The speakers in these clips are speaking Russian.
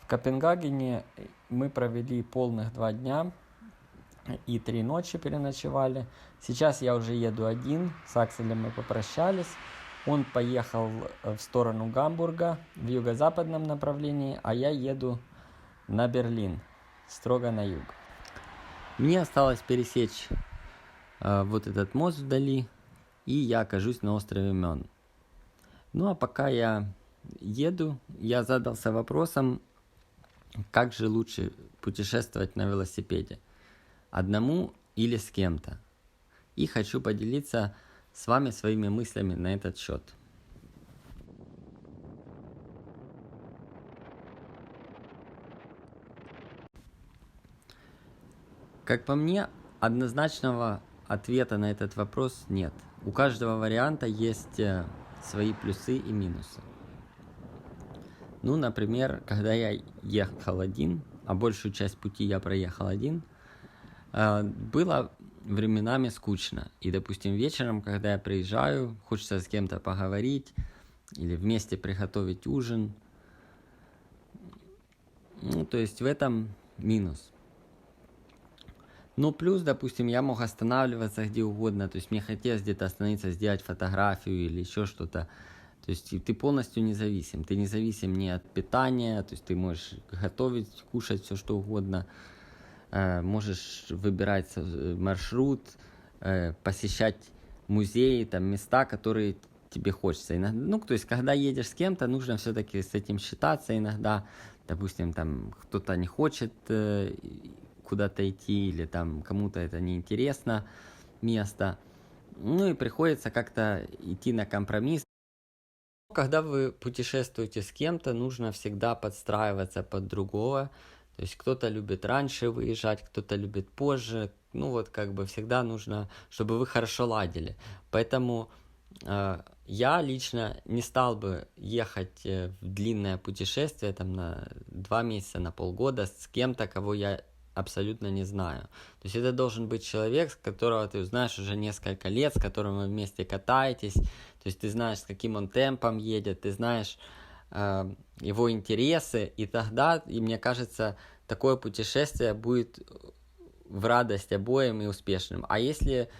В Копенгагене мы провели полных 2 дня и 3 ночи переночевали. Сейчас я уже еду один, с Акселем мы попрощались. Он поехал в сторону Гамбурга в юго-западном направлении, а я еду на Берлин, строго на юг. Мне осталось пересечь вот этот мост вдали, и я окажусь на острове Мён. Ну а пока я еду, я задался вопросом, как же лучше путешествовать на велосипеде, одному или с кем-то. И хочу поделиться с вами своими мыслями на этот счет. Как по мне, однозначного ответа на этот вопрос нет. У каждого варианта есть свои плюсы и минусы. Ну, например, когда я ехал один, а большую часть пути я проехал один, было временами скучно. И, допустим, вечером, когда я приезжаю, хочется с кем-то поговорить или вместе приготовить ужин. Ну, то есть в этом минус. Но плюс, допустим, я мог останавливаться где угодно, то есть мне хотелось где-то остановиться, сделать фотографию или еще что-то. То есть ты полностью независим. Ты независим не от питания, то есть ты можешь готовить, кушать все что угодно. Можешь выбирать маршрут, посещать музеи, там, места, которые тебе хочется. Иногда, ну, то есть, когда едешь с кем-то, нужно все-таки с этим считаться. Иногда, допустим, там кто-то не хочет куда-то идти, или там кому-то это неинтересно, место. Ну и приходится как-то идти на компромисс. Когда вы путешествуете с кем-то, нужно всегда подстраиваться под другого. То есть кто-то любит раньше выезжать, кто-то любит позже. Ну вот как бы всегда нужно, чтобы вы хорошо ладили. Поэтому я лично не стал бы ехать в длинное путешествие там, на 2 месяца, на полгода с кем-то, кого я абсолютно не знаю. То есть это должен быть человек, с которого ты знаешь уже несколько лет, с которым вы вместе катаетесь. То есть ты знаешь, с каким он темпом едет, ты знаешь его интересы, и тогда, и мне кажется, такое путешествие будет в радость обоим и успешным. А если,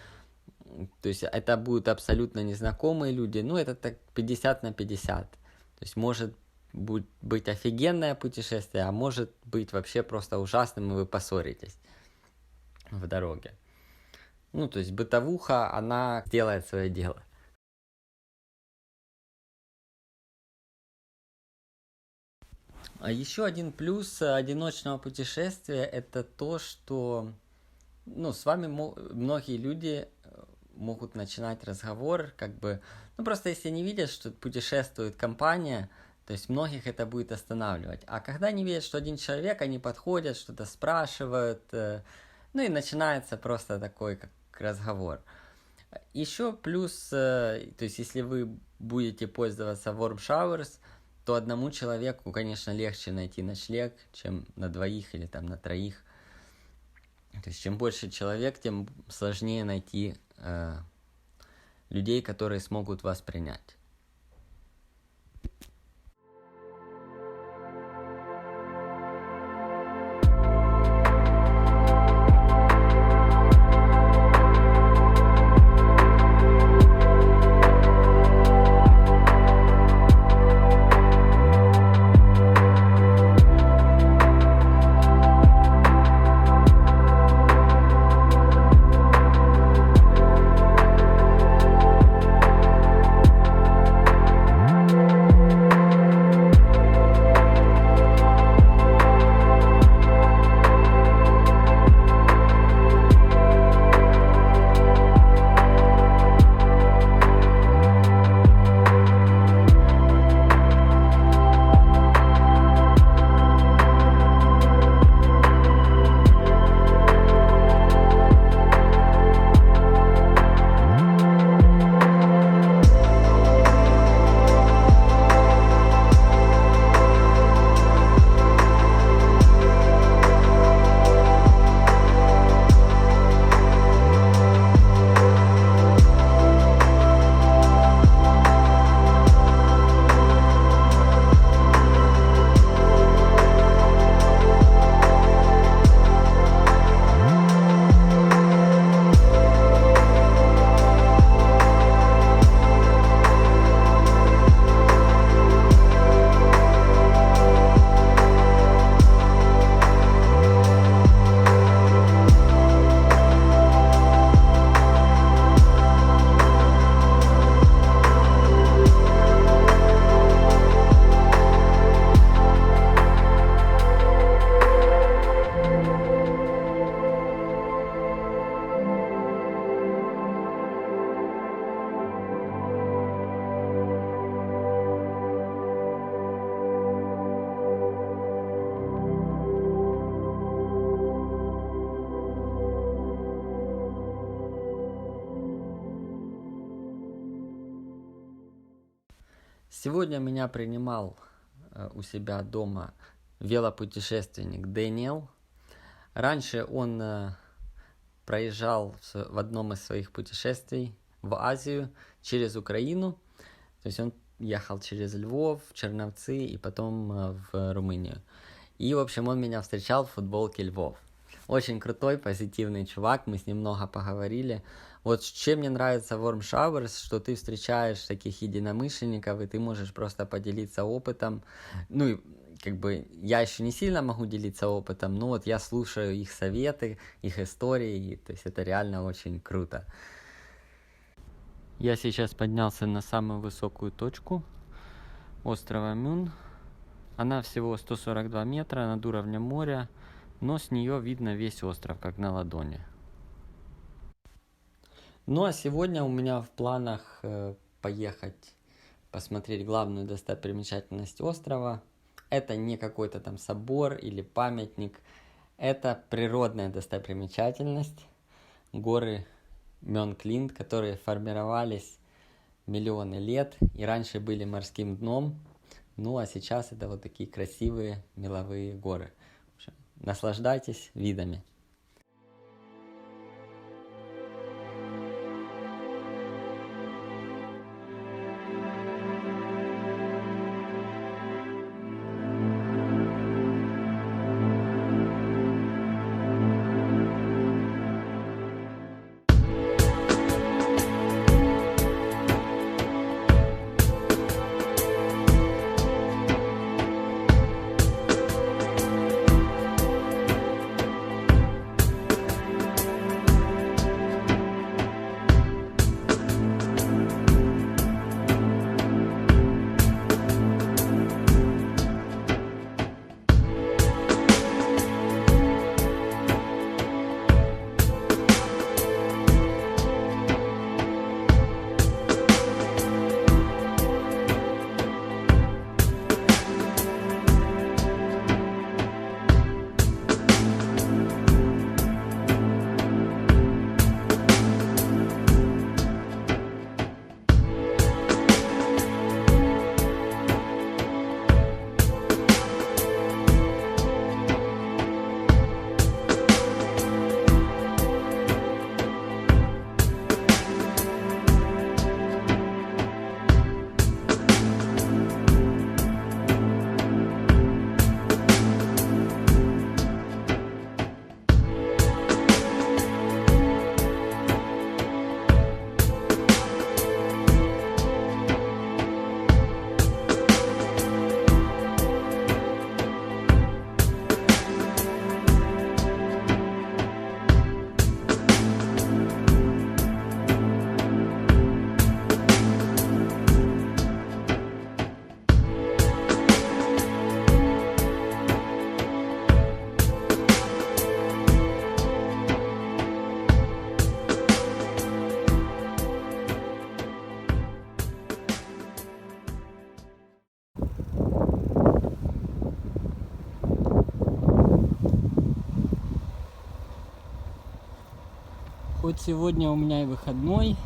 то есть это будут абсолютно незнакомые люди, ну это так 50 на 50. То есть может быть офигенное путешествие, а может быть вообще просто ужасным, и вы поссоритесь в дороге. Ну, то есть бытовуха, она делает свое дело. А еще один плюс одиночного путешествия — это то, что с вами многие люди могут начинать разговор, как бы, просто если не видят, что путешествует компания, то есть многих это будет останавливать. А когда они видят, что один человек, они подходят, что-то спрашивают, и начинается просто такой как разговор. Еще плюс, то есть если вы будете пользоваться Warm Showers, то одному человеку, конечно, легче найти ночлег, чем на 2 или там на 3. То есть чем больше человек, тем сложнее найти людей, которые смогут вас принять. Сегодня меня принимал у себя дома велопутешественник Дэниел. Раньше он проезжал в одном из своих путешествий в Азию через Украину. То есть он ехал через Львов, Черновцы и потом в Румынию. И, в общем, он меня встречал в футболке Львов. Очень крутой, позитивный чувак, мы с ним много поговорили. Вот чем мне нравится Warm Showers, что ты встречаешь таких единомышленников, и ты можешь просто поделиться опытом. Ну, и как бы я еще не сильно могу делиться опытом, но вот я слушаю их советы, их истории, и, то есть это реально очень круто. Я сейчас поднялся на самую высокую точку острова Мюн. Она всего 142 метра над уровнем моря, но с нее видно весь остров, как на ладони. Ну а сегодня у меня в планах поехать посмотреть главную достопримечательность острова. Это не какой-то там собор или памятник, это природная достопримечательность, горы Мён-Клинт, которые формировались миллионы лет и раньше были морским дном. Ну а сейчас это вот такие красивые меловые горы. В общем, наслаждайтесь видами. Хоть сегодня у меня и выходной,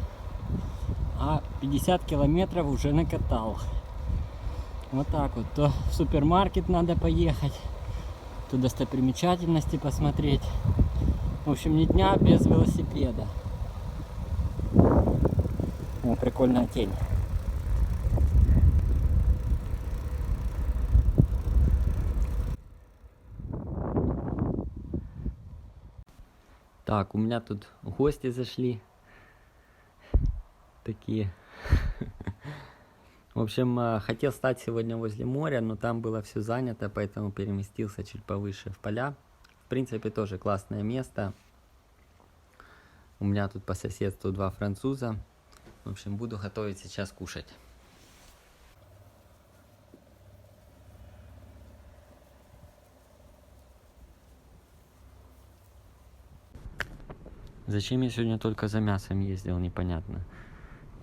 а 50 километров уже накатал. Вот так вот. То в супермаркет надо поехать, то достопримечательности посмотреть. В общем, ни дня без велосипеда. О, прикольная тень. Так, у меня тут гости зашли. Такие. В общем, хотел стать сегодня возле моря, но там было все занято, поэтому переместился чуть повыше в поля. В принципе, тоже классное место. У меня тут по соседству 2 француза. В общем, буду готовить сейчас кушать. Зачем я сегодня только за мясом ездил, непонятно.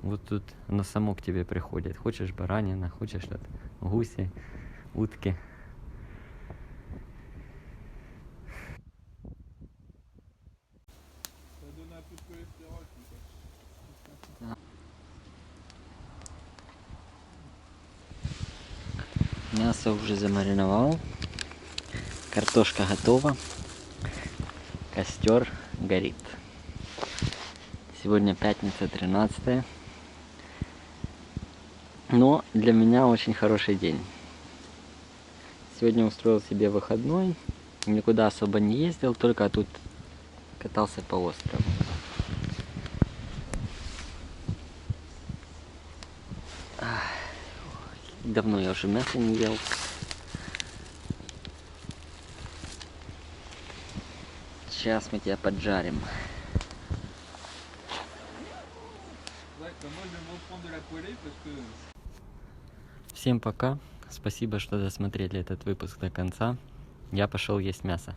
Вот тут оно само к тебе приходит. Хочешь баранина, хочешь гуси, утки. Мясо уже замариновал. Картошка готова. Костер горит. Сегодня пятница, 13. Но для меня очень хороший день. Сегодня устроил себе выходной. Никуда особо не ездил, только тут катался по острову. Давно я уже мясо не ел. Сейчас мы тебя поджарим. Всем пока. Спасибо, что досмотрели этот выпуск до конца. Я пошел есть мясо.